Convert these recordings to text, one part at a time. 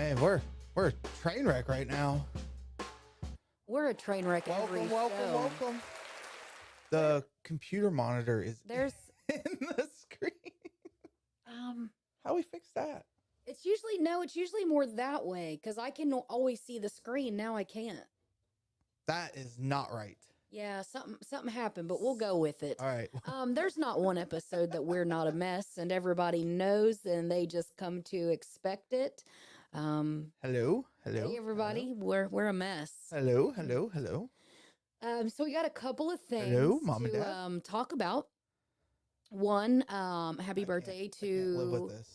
Man, we're a train wreck right now. We're a train wreck every show. Welcome. The computer monitor is There's in the screen. How we fix that? it's usually more that way because I can always see the screen. Now I can't. That is not right. Yeah, something happened, but we'll go with it. All right. There's not one episode that we're not a mess and everybody knows and they just come to expect it. Hello. Hey everybody, we're a mess. Hello. So we got a couple of things Hello, Mom and to Dad. talk about. One, happy birthday I can't live with to this.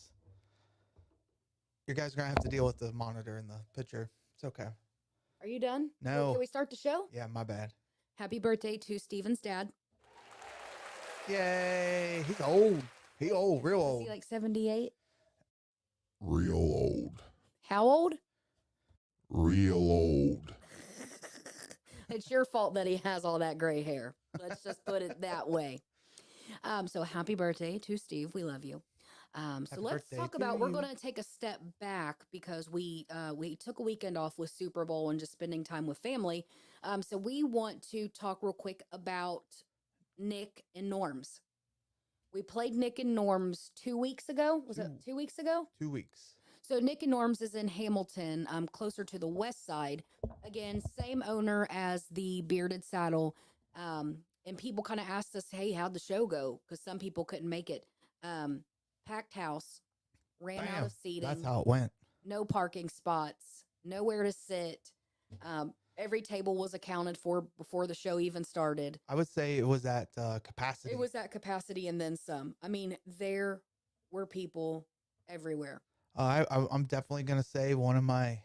You guys are gonna have to deal with the monitor in the picture. It's okay. Are you done? No. Can we start the show? Yeah, my bad. Happy birthday to Steven's dad. Yay! He's old. He old, real Is old. he like 78? Real old. How old? Real old. It's your fault that he has all that gray hair. Let's just put it that way. So happy birthday to Steve. We love you. So Happy let's birthday talk to about, we're you. going to take a step back because we took a weekend off with Super Bowl and just spending time with family. So we want to talk real quick about Nick and Norms. We played Nick and Norms 2 weeks ago. Was it 2 weeks ago? 2 weeks. So Nick and Norms is in Hamilton, closer to the west side. Again, same owner as the Bearded Saddle. And people kind of asked us, hey, how'd the show go? Because some people couldn't make it. Packed house, ran out Bam. of seating. That's how it went. No parking spots, nowhere to sit. Every table was accounted for before the show even started. I would say it was at capacity. It was at capacity and then some. I mean, there were people everywhere. I'm definitely gonna say one of my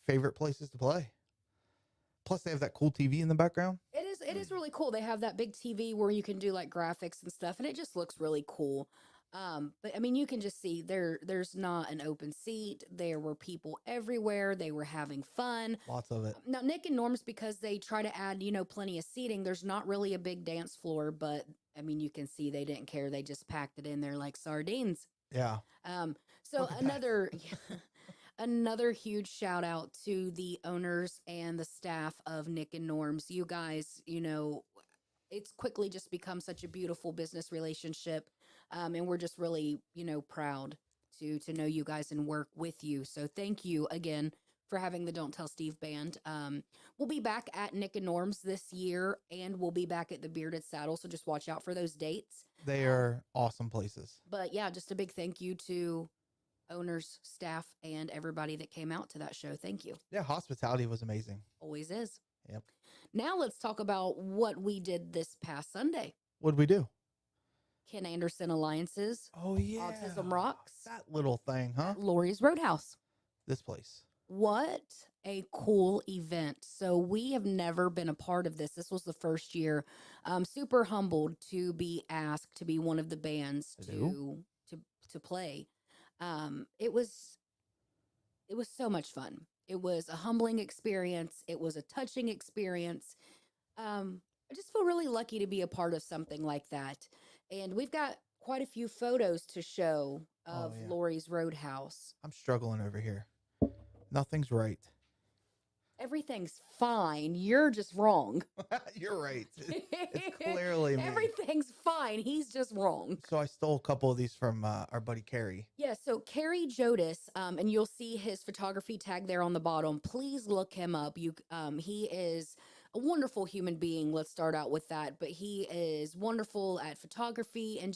favorite places to play. Plus, they have that cool TV in the background. It is really cool. They have that big TV where you can do like graphics and stuff, and it just looks really cool. But I mean, you can just see there's not an open seat. There were people everywhere. They were having fun. Lots of it. Now, Nick and Norm's, because they try to add, plenty of seating, there's not really a big dance floor, but I mean, you can see they didn't care. They just packed it in there like sardines. Yeah. So Look at another huge shout out to the owners and the staff of Nick and Norm's. You guys, it's quickly just become such a beautiful business relationship. And we're just really, proud to know you guys and work with you. So thank you again for having the Don't Tell Steve band. We'll be back at Nick and Norm's this year, and we'll be back at the Bearded Saddle. So just watch out for those dates. They are awesome places. But yeah, just a big thank you to owners, staff, and everybody that came out to that show. Thank you. Yeah, hospitality was amazing. Always is. Yep. Now let's talk about what we did this past Sunday. What'd we do? Ken Anderson Alliances. Oh yeah, Autism Rocks. That little thing, huh? Lori's Roadhouse. This place. What a cool event. So we have never been a part of this. This was the first year. I'm super humbled to be asked to be one of the bands to play. It was so much fun. It was a humbling experience. It was a touching experience. I just feel really lucky to be a part of something like that. And we've got quite a few photos to show of Lori's Roadhouse. I'm struggling over here. Nothing's right. Everything's fine. You're just wrong. You're right. It's clearly me. Everything's fine. He's just wrong. So I stole a couple of these from our buddy Carrie. Yeah, so Carrie Jodis, and you'll see his photography tag there on the bottom. Please look him up. He is a wonderful human being. Let's start out with that. But he is wonderful at photography and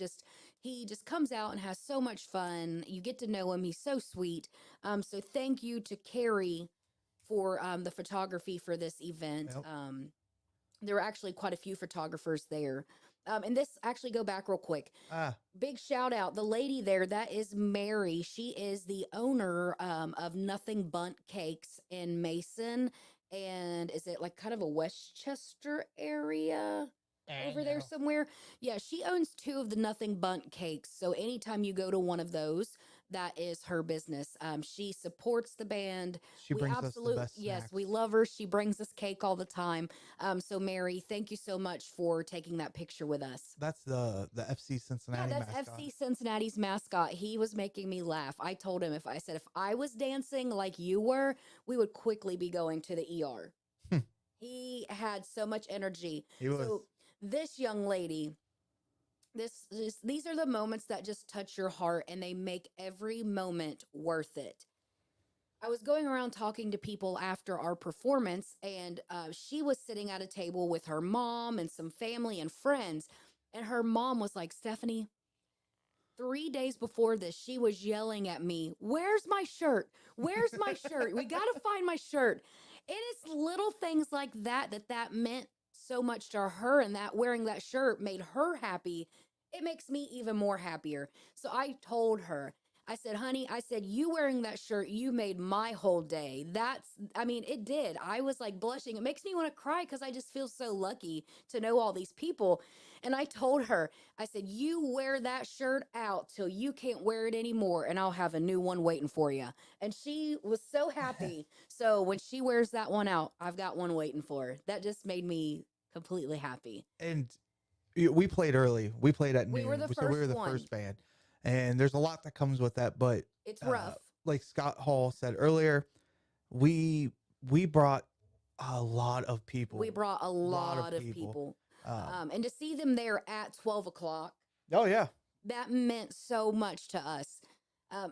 he just comes out and has so much fun. You get to know him. He's so sweet. So thank you to Carrie for the photography for this event. Yep. There were actually quite a few photographers there. And this, actually go back real quick. Big shout out. The lady there, that is Mary. She is the owner of Nothing Bunt Cakes in Mason. And is it like kind of a Westchester area over there somewhere? Yeah, she owns 2 of the Nothing Bunt Cakes. So anytime you go to one of those, that is her business. She supports the band. She We brings us the absolutely, best yes, snacks. we love her. She brings us cake all the time. So Mary, thank you so much for taking that picture with us. That's the FC Yeah, Cincinnati that's mascot. FC Cincinnati's mascot. He was making me laugh. I told him if I was dancing like you were, we would quickly be going to the ER. He had so much energy. He was. So this young lady, these are the moments that just touch your heart and they make every moment worth it. I was going around talking to people after our performance, and she was sitting at a table with her mom and some family and friends. And her mom was like, Stephanie, 3 days before this, she was yelling at me, where's my shirt? Where's my shirt? We got to find my shirt. It is little things like that meant so much to her, and that wearing that shirt made her happy. It makes me even more happier. So I told her, I said, honey, I said, you wearing that shirt, you made my whole day. I mean, it did. I was like blushing. It makes me want to cry because I just feel so lucky to know all these people. And I told her, I said, you wear that shirt out till you can't wear it anymore, and I'll have a new one waiting for you. And she was so happy. So when she wears that one out, I've got one waiting for her. That just made me completely happy. And we played early. We played at We noon. were the So we were first the one. first band. And there's a lot that comes with that. But It's rough. like Scott Hall said earlier, we brought a lot of people. We brought a lot of people. And to see them there at 12 o'clock, Oh yeah. that meant so much to us.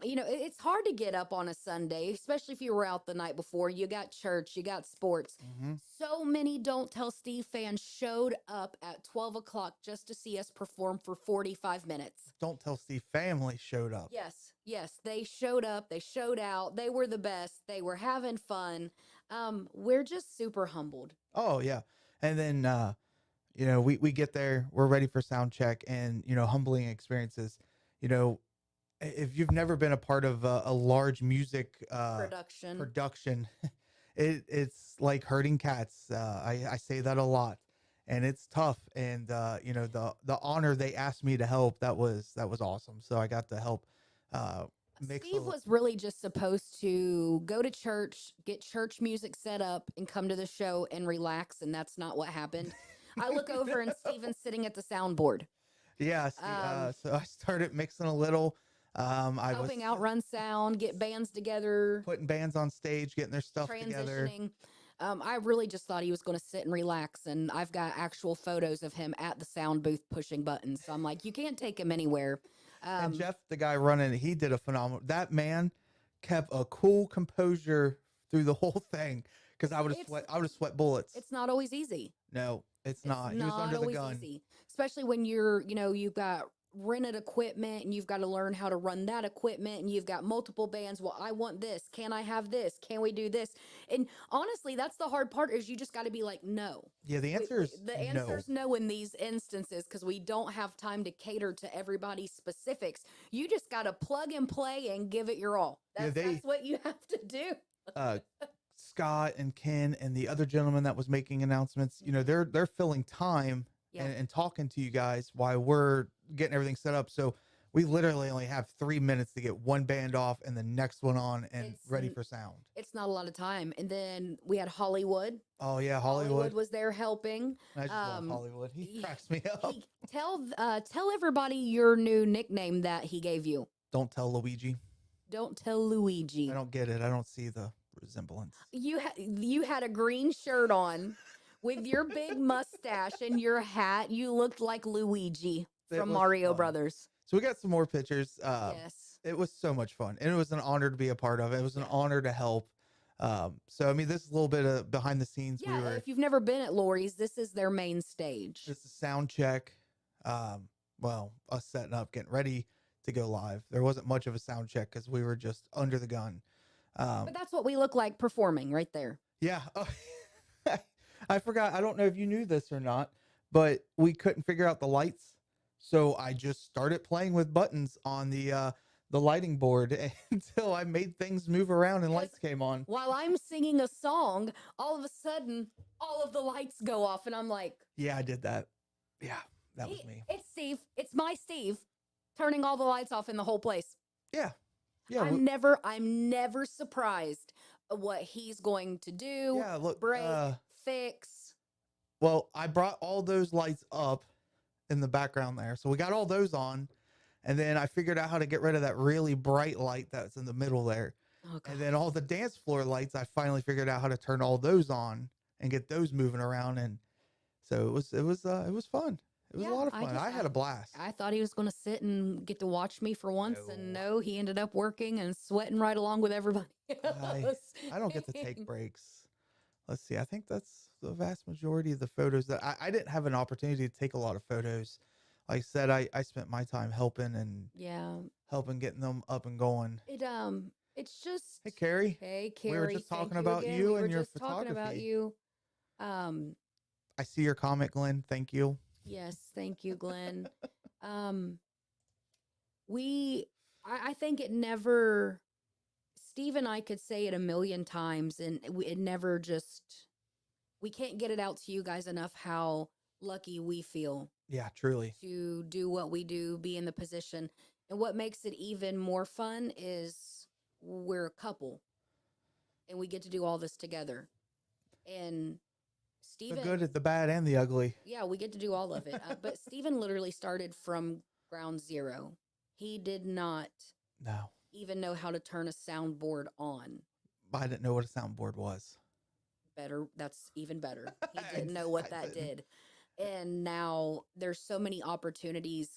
It's hard to get up on a Sunday, especially if you were out the night before. You got church, you got sports. Mm-hmm. So many Don't Tell Steve fans showed up at 12 o'clock just to see us perform for 45 minutes. Don't Tell Steve family showed up. Yes, they showed up, they showed out, they were the best, they were having fun. We're just super humbled. Oh yeah. And then we get there, we're ready for sound check, and humbling experiences. If you've never been a part of a large music production, it's like herding cats. I say that a lot, and it's tough. And the honor they asked me to help, that was awesome. So I got to help. Steve was really just supposed to go to church, get church music set up, and come to the show and relax, and that's not what happened. I look over and Steven's sitting at the soundboard. Yeah. So I started mixing a little. I helping was out run sound, get bands together, putting bands on stage, getting their stuff together. transitioning. I really just thought he was going to sit and relax, and I've got actual photos of him at the sound booth pushing buttons. So I'm like, you can't take him anywhere. And Jeff, the guy running it, he did a phenomenal. That man kept a cool composure through the whole thing, because I would have sweat bullets. It's not always easy. No, it's not. He was under the gun. Easy, especially when you've got rented equipment and you've got to learn how to run that equipment, and you've got multiple bands. Well, I want this. Can I have this? Can we do this? And honestly, that's the hard part, is you just got to be like, no. Yeah, the answer is no in these instances, because we don't have time to cater to everybody's specifics. You just got to plug and play and give it your all. That's what you have to do. Scott and Ken and the other gentleman that was making announcements, they're filling time and talking to you guys while we're getting everything set up. So we literally only have 3 minutes to get one band off and the next one on and ready for sound. It's not a lot of time. And then we had Hollywood. Oh yeah, Hollywood was there helping. I just love Hollywood. He cracks me up. Tell everybody your new nickname that he gave you. Don't tell Luigi. Don't tell Luigi. I don't get it. I don't see the resemblance. You had a green shirt on with your big mustache and your hat. You looked like Luigi from Mario Brothers. So we got some more pictures. Yes. It was so much fun, and it was an honor to be a part of it. It was an honor to help. So I mean, this is a little bit of behind the scenes. Yeah, if you've never been at Lori's, this is their main stage. It's a sound check. Us setting up, getting ready to go live. There wasn't much of a sound check because we were just under the gun. But that's what we look like performing right there. Yeah. I forgot. I don't know if you knew this or not, but we couldn't figure out the lights. So I just started playing with buttons on the lighting board until I made things move around and lights came on. While I'm singing a song, all of a sudden, all of the lights go off, and I'm like, yeah, I did that. Yeah, that was me. It's Steve. It's my Steve turning all the lights off in the whole place. Yeah. Yeah, I'm never surprised at what he's going to do, yeah. Look, break, fix. well, I brought all those lights up in the background there, so we got all those on, and then I figured out how to get rid of that really bright light that's in the middle there, Oh and God. then all the dance floor lights. I finally figured out how to turn all those on and get those moving around, and so it was fun. It was a Yeah, lot of fun. I had a blast. I thought he was going to sit and get to watch me for once, and No, no, he ended up working and sweating right along with everybody I else. I don't get to take breaks. Let's see. I think that's the vast majority of the photos that I didn't have an opportunity to take a lot of photos. Like I said, I spent my time helping and Yeah, helping getting them up and going. it's Hey, just, Carrie, hey, we were Carrie, just thank talking you about again. We you were and your just talking about photography. you. Um, I see your comment, Glenn. Thank you. yes, thank you, Glenn. Um, we, I think it never. Steve and I could say it a million times, and it never just. We can't get it out to you guys enough how lucky we feel Yeah, truly. to do what we do, be in the position. And what makes it even more fun is we're a couple and we get to do all this together. And The good, Steven, the bad, and the ugly. yeah, we get to do all of it. But Steven literally started from ground zero. He did not No, even know how to turn a soundboard on. I didn't know what a soundboard was. Better, that's even better. He I, didn't know what I that didn't. did. And now there's so many opportunities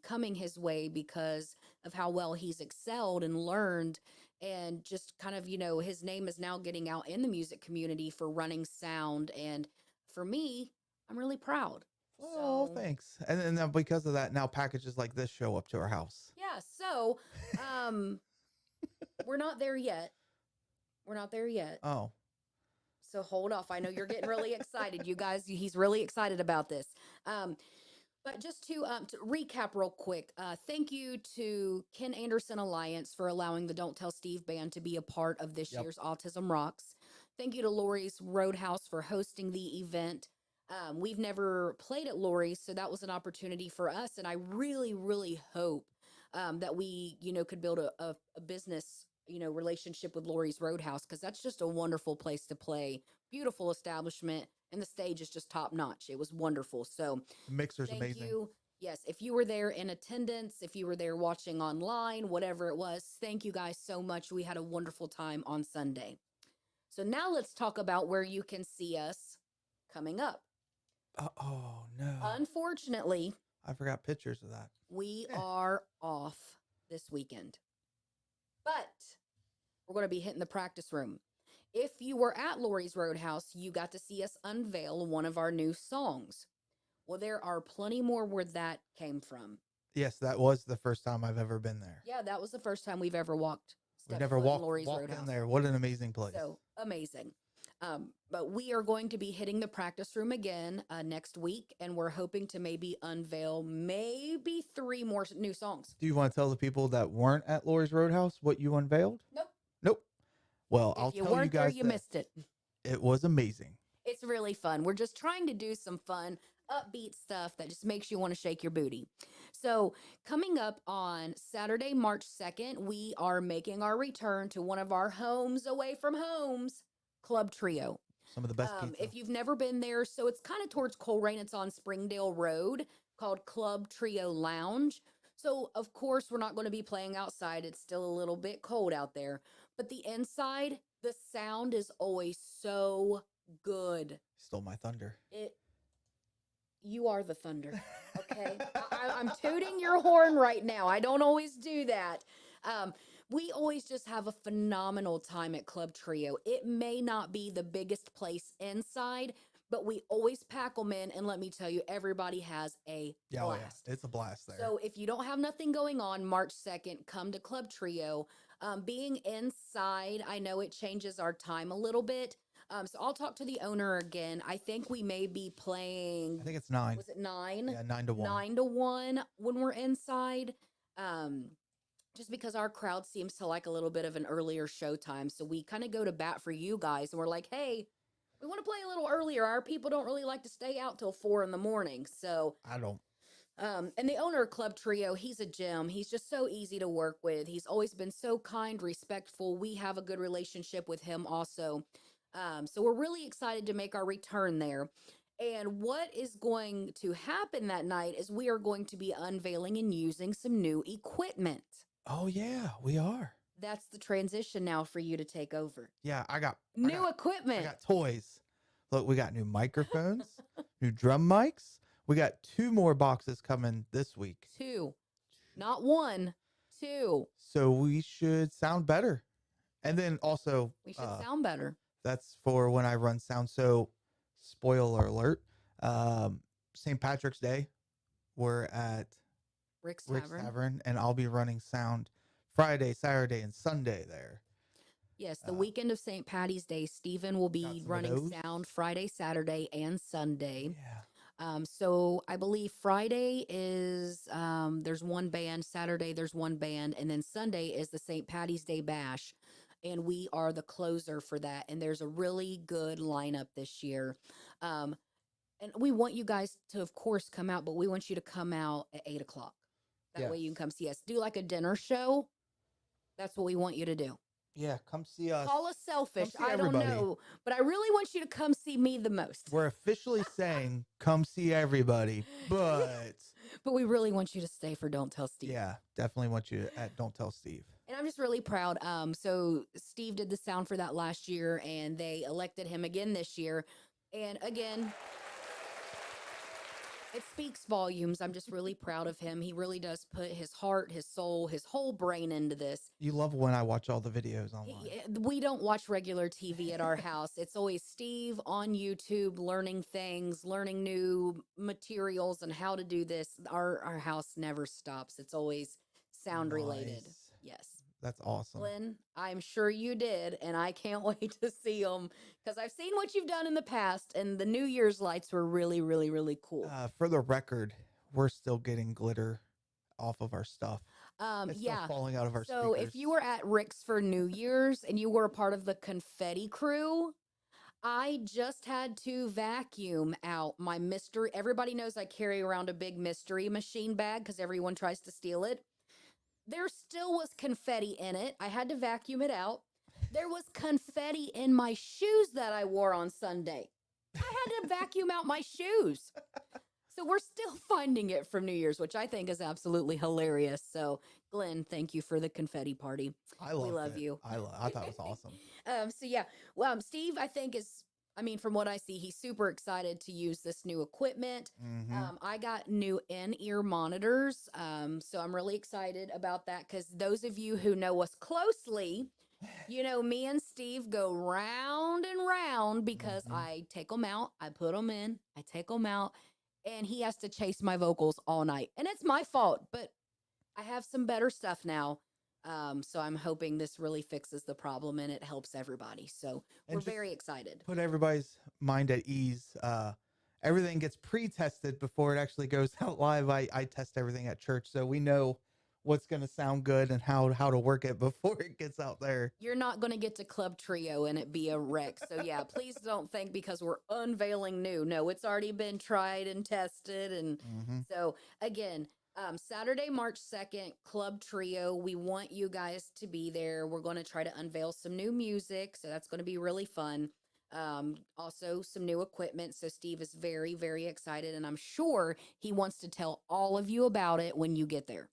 coming his way because of how well he's excelled and learned, and just kind of, his name is now getting out in the music community for running sound. And for me, I'm really proud. Oh, So thanks. And then because of that, now packages like this show up to our house. yeah, so um we're not there yet. We're not there yet. Oh, So hold off. I know you're getting really excited. You guys, he's really excited about this. Um, but just to recap real quick, thank you to Ken Anderson Alliance for allowing the Don't Tell Steve band to be a part of this yep. year's Autism Rocks. Thank you to Lori's Roadhouse for hosting the event. We've never played at Lori's, so that was an opportunity for us. And I really, really hope that we, could build a business, relationship with Lori's Roadhouse, because that's just a wonderful place to play. Beautiful establishment, and the stage is just top notch. It was wonderful. So The mixer's thank amazing. you. Yes, if you were there in attendance, if you were there watching online, whatever it was, thank you guys so much. We had a wonderful time on Sunday. So now let's talk about where you can see us coming up. Oh no, Unfortunately, I forgot pictures of that. we Eh. are off this weekend, but we're going to be hitting the practice room. If you were at Lori's Roadhouse, you got to see us unveil one of our new songs. Well, there are plenty more where that came from. Yes, that was the first time I've ever been there. Yeah, that was the first time we've ever We stepped never foot in walked Lori's walked in Roadhouse. there. What an amazing place. So amazing. But we are going to be hitting the practice room again next week, and we're hoping to maybe unveil maybe 3 more new songs. Do you want to tell the people that weren't at Lori's Roadhouse what you unveiled? Nope. Nope. Well, I'll If you tell you weren't there, guys you this. missed it. It was amazing. It's really fun. We're just trying to do some fun, upbeat stuff that just makes you want to shake your booty. So, coming up on Saturday, March 2nd, we are making our return to one of our homes away from homes, Club Trio. Some of the best pizza. If you've never been there, so it's kind of towards Coleraine. It's on Springdale Road, called Club Trio Lounge. So, of course, we're not going to be playing outside. It's still a little bit cold out there. But the inside, the sound is always so good. Stole my thunder. You are the thunder. Okay. I'm tooting your horn right now. I don't always do that. We always just have a phenomenal time at Club Trio. It may not be the biggest place inside, but we always pack them in. And let me tell you, everybody has a Yeah, oh, blast. yeah. It's a blast there. So if you don't have nothing going on March 2nd, come to Club Trio. Being inside, I know it changes our time a little bit. So I'll talk to the owner again. I think we may be playing. I think it's 9. Was it 9? Yeah, 9 to 1. 9 to 1 when we're inside. Just because our crowd seems to like a little bit of an earlier show time. So we kind of go to bat for you guys, and we're like, hey, we want to play a little earlier. Our people don't really like to stay out till 4 in the morning. So I don't. And the owner of Club Trio, he's a gem. He's just so easy to work with. He's always been so kind, respectful. We have a good relationship with him also. So we're really excited to make our return there. And what is going to happen that night is we are going to be unveiling and using some new equipment. Oh yeah, we are. That's the transition now for you to take over. Yeah, I got New I equipment. got toys. Look, we got new microphones, new drum mics. We got 2 more boxes coming this week. Two, not one, two. So we should sound better. And then also We should sound better. that's for when I run sound. So spoiler alert. St. Patrick's Day, we're at Rick's Rick's Tavern. Tavern, and I'll be running sound Friday, Saturday, and Sunday there. Yes, the weekend of St. Patty's Day, Stephen will Got be some of running those. sound Friday, Saturday, and Sunday. Yeah. So I believe Friday is there's one band, Saturday there's one band, and then Sunday is the St. Patty's Day Bash, and we are the closer for that. And there's a really good lineup this year. And we want you guys to, of course, come out, but we want you to come out at 8 o'clock. That way you can Yes. come see us. Do like a dinner show. That's what we want you to do. Yeah, come see us. Call us selfish. see I don't everybody. know, but I really want you to come see me the most. We're officially saying come see everybody, but But we really want you to stay for Don't Tell Steve. yeah, definitely want you at Don't Tell Steve. And I'm just really proud. So Steve did the sound for that last year, and they elected him again this year. And again, it speaks volumes. I'm just really proud of him. He really does put his heart, his soul, his whole brain into this. You love when I watch all the videos online. We don't watch regular TV at our house. It's always Steve on YouTube learning things, learning new materials and how to do this. Our house never stops. It's always sound related. Nice. Yes. That's awesome. Glenn, I'm sure you did, and I can't wait to see them because I've seen what you've done in the past, and the New Year's lights were really, really, really cool. For the record, we're still getting glitter off of our stuff. It's still falling out of our So speakers. if you were at Rick's for New Year's and you were a part of the confetti crew, I just had to vacuum out my mystery. Everybody knows I carry around a big mystery machine bag because everyone tries to steal it. There still was confetti in it. I had to vacuum it out. There was confetti in my shoes that I wore on Sunday. I had to vacuum out my shoes. So we're still finding it from New Year's, which I think is absolutely hilarious. So, Glenn, thank you for the confetti party. I love you. I thought it was awesome. So yeah, well, Steve, I think from what I see, he's super excited to use this new equipment. Mhm. I got new in-ear monitors. So I'm really excited about that because those of you who know us closely, you know, me and Steve go round and round because Mhm. I take them out, I put them in, I take them out, and he has to chase my vocals all night. And it's my fault, but I have some better stuff now. So I'm hoping this really fixes the problem and it helps everybody. So And we're just very excited. Put everybody's mind at ease. Everything gets pre-tested before it actually goes out live. I test everything at church, so we know what's going to sound good and how to work it before it gets out there. You're not going to get to Club Trio and it be a wreck. So yeah, please don't think because we're unveiling new. No, it's already been tried and tested. And Mhm. so again, Saturday, March 2nd, Club Trio. We want you guys to be there. We're going to try to unveil some new music. So that's going to be really fun. Also some new equipment. So Steve is very, very excited. And I'm sure he wants to tell all of you about it when you get there.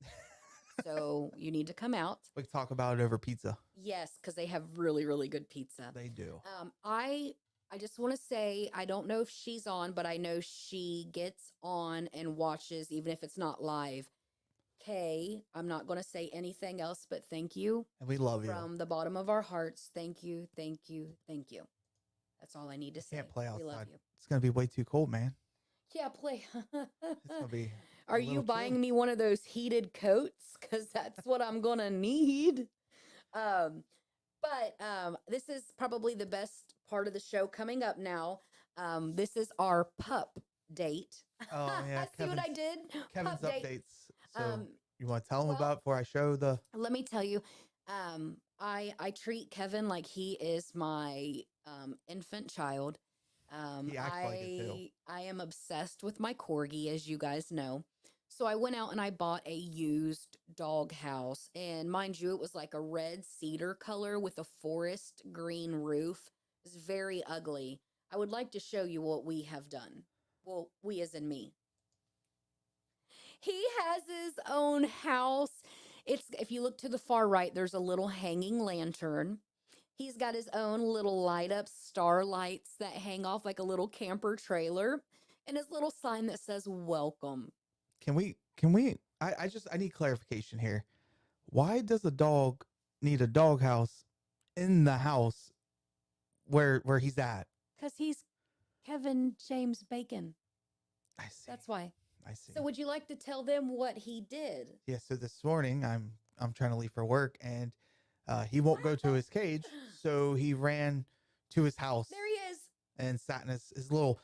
So you need to come out. We can talk about it over pizza. Yes, because they have really, really good pizza. They do. I just want to say I don't know if she's on, but I know she gets on and watches even if it's not live. Kay, I'm not going to say anything else, but thank you And we love you. from the bottom of our hearts. Thank you, thank you, thank you. That's all I need to say. Can't play We love outside. you. It's going to be way too cold, man. Yeah, play. It's going to be a Are you little buying chilly. me one of those heated coats? Because that's what I'm going to need. But this is probably the best part of the show coming up now. This is our pup date. Oh, yeah. See what I did? Kevin's Pup date. updates. So Um, you want to tell him well- about before I show the... Let me tell you, I treat Kevin like he is my infant child. He acts like it, too. I am obsessed with my corgi, as you guys know. So I went out and I bought a used dog house. And mind you, it was like a red cedar color with a forest green roof. It's very ugly. I would like to show you what we have done. Well, we as in me. He has his own house. It's if you look to the far right, there's a little hanging lantern. He's got his own little light up star lights that hang off like a little camper trailer and his little sign that says welcome. I need clarification here. Why does a dog need a dog house in the house where he's at? Because he's Kevin James Bacon. I see. That's why. I see. So would you like to tell them what he did? Yeah, so this morning I'm trying to leave for work, and he won't go to his cage, so he ran to his house There he is. and sat in his little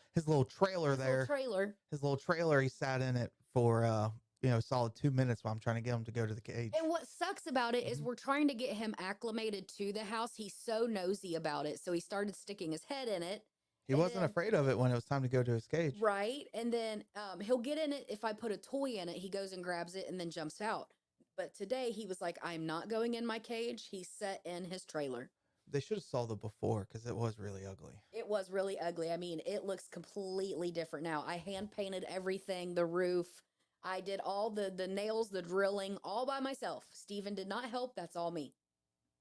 trailer His there. little trailer. His little trailer, he sat in it for solid 2 minutes while I'm trying to get him to go to the cage. And what sucks about it is Mhm. we're trying to get him acclimated to the house. He's so nosy about it. So he started sticking his head in it. He and wasn't then- afraid of it when it was time to go to his cage. Right. And then he'll get in it. If I put a toy in it, he goes and grabs it and then jumps out. But today he was like, I'm not going in my cage. He sat in his trailer. They should have saw the before, because it was really ugly. It was really ugly. I mean, it looks completely different now. I hand painted everything, the roof. I did all the nails, the drilling, all by myself. Steven did not help. That's all me.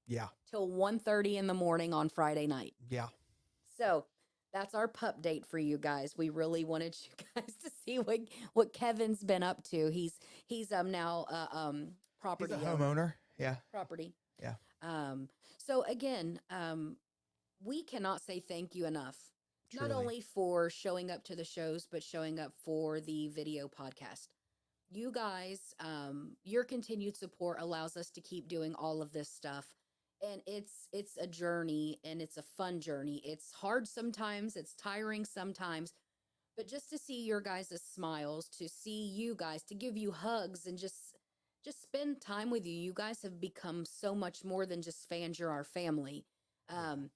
Yeah. Till 1:30 in the morning on Friday night. Yeah. So that's our pup date for you guys. We really wanted you guys to see what Kevin's been up to. He's now property He's a owner. homeowner. Yeah. Property. Yeah. So again, we cannot say thank you enough. Not Truly. only for showing up to the shows, but showing up for the video podcast. You guys, your continued support allows us to keep doing all of this stuff. And it's a journey, and it's a fun journey. It's hard sometimes, it's tiring sometimes, but just to see your guys' smiles, to see you guys, to give you hugs and just spend time with you. You guys have become so much more than just fans. You're our family. And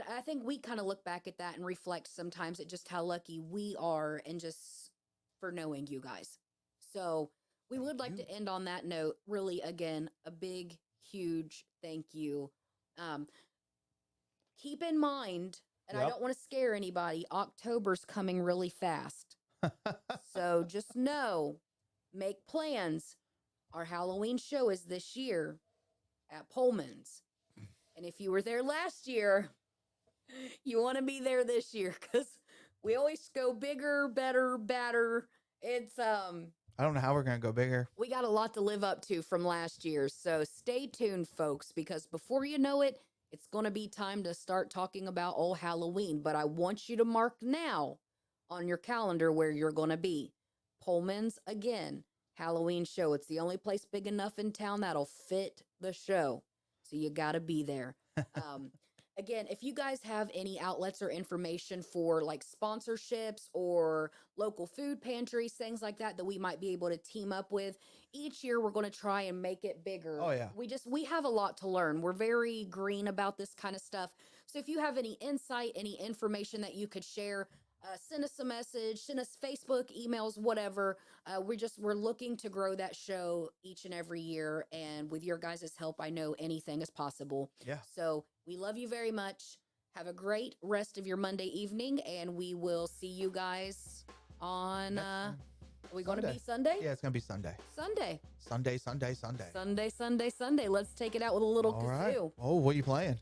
I think we kind of look back at that and reflect sometimes at just how lucky we are and just for knowing you guys. So we Thank would like you. to end on that note. Really, again, a big, huge thank you. Keep in mind, and I Yep. don't want to scare anybody, October's coming really fast. So just know, make plans. Our Halloween show is this year at Pullman's. And if you were there last year, you want to be there this year because we always go bigger, better, badder. It's I don't know how we're gonna go bigger. we got a lot to live up to from last year. So stay tuned, folks, because before you know it, it's going to be time to start talking about old Halloween. But I want you to mark now on your calendar where you're going to be. Pullman's again, Halloween show. It's the only place big enough in town that'll fit the show. So you got to be there. Again, if you guys have any outlets or information for like sponsorships or local food pantries, things like that, that we might be able to team up with, each year we're going to try and make it bigger. Oh, yeah. We have a lot to learn. We're very green about this kind of stuff. So if you have any insight, any information that you could share, send us a message, send us Facebook, emails, whatever. We're looking to grow that show each and every year. And with your guys' help, I know anything is possible. Yeah. So we love you very much. Have a great rest of your Monday evening, and we will see you guys on, Next are time. we going to Sunday. be Sunday? Yeah, it's gonna be Sunday. Sunday. Sunday. Let's take it out with a little All right. kazoo. Oh, what are you playing?